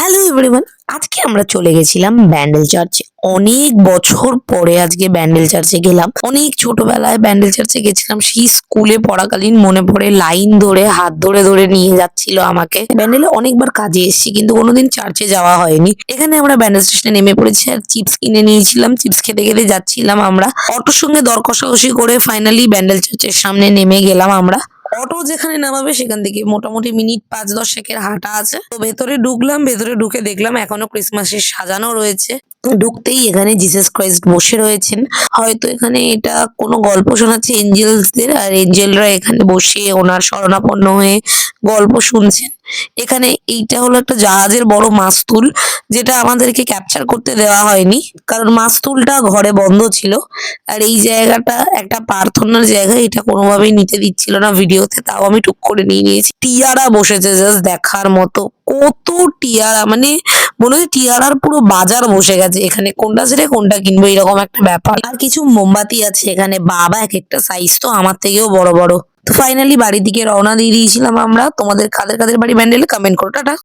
Hello everyone, আজকে আমরা চলে গেছিলাম ব্যান্ডেল চার্চে। অনেক বছর পরে আজকে ব্যান্ডেল চার্চে গেলাম। অনেক ছোটবেলায় ব্যান্ডেল চার্চে গেছিলাম, সেই স্কুলে পড়াকালীন মনে পড়ে লাইন ধরে হাত ধরে ধরে নিয়ে যাচ্ছিল আমাকে। ব্যান্ডেলে অনেকবার কাজে এসেছি কিন্তু কোনোদিন চার্চে যাওয়া হয়নি। এখানে আমরা ব্যান্ডেল স্টেশনে নেমে পড়েছি আর চিপস কিনে নিয়েছিলাম। চিপস খেতে খেতে যাচ্ছিলাম আমরা। অটোর সঙ্গে দর কষাকষি করে ফাইনালি ব্যান্ডেল চার্চের সামনে নেমে গেলাম আমরা। অটো যেখানে নামাবে সেখান থেকে মোটামুটি মিনিট ৫-১০ হাঁটা আছে। তো ভেতরে ঢুকলাম, ভেতরে ঢুকে দেখলাম এখনো ক্রিসমাসের সাজানো রয়েছে। ঢুকতেই এখানে জিসাস ক্রাইস্ট বসে রয়েছেন। হয়তো এখানে এটা কোনো গল্প শোনাচ্ছে এঞ্জেলসদের, আর এঞ্জেলরা এখানে বসে ওনার শরণাপন্ন হয়ে গল্প শুনছেন। এখানে এইটা হলো একটা জাহাজের বড় মাস্তুল, যেটা আমাদেরকে ক্যাপচার করতে দেওয়া হয়নি কারণ মাস্তুলটা ঘরে বন্ধ ছিল। আর এই জায়গাটা একটা প্রার্থনার জায়গা, এটা কোনোভাবেই নিতে দিচ্ছিল না ভিডিওতে, তাও আমি টুক করে নিয়ে নিয়েছি। টিয়ারা বসেছে জাস্ট দেখার মতো, কত টিয়ারা, মানে মনে হয় টিয়ারার পুরো বাজার বসে গেছে এখানে। কোনটা ছেড়ে কোনটা কিনবো এরকম একটা ব্যাপার। আর কিছু মোমবাতি আছে এখানে, বাবা এক একটা সাইজ তো আমার থেকেও বড় বড়। তো ফাইনালি বাড়ির দিকে রওনা দিয়ে দিয়েছিলাম আমরা। তোমাদের কাদের কাদের বাড়ি ব্যান্ডেলে কমেন্ট করো। টাটা।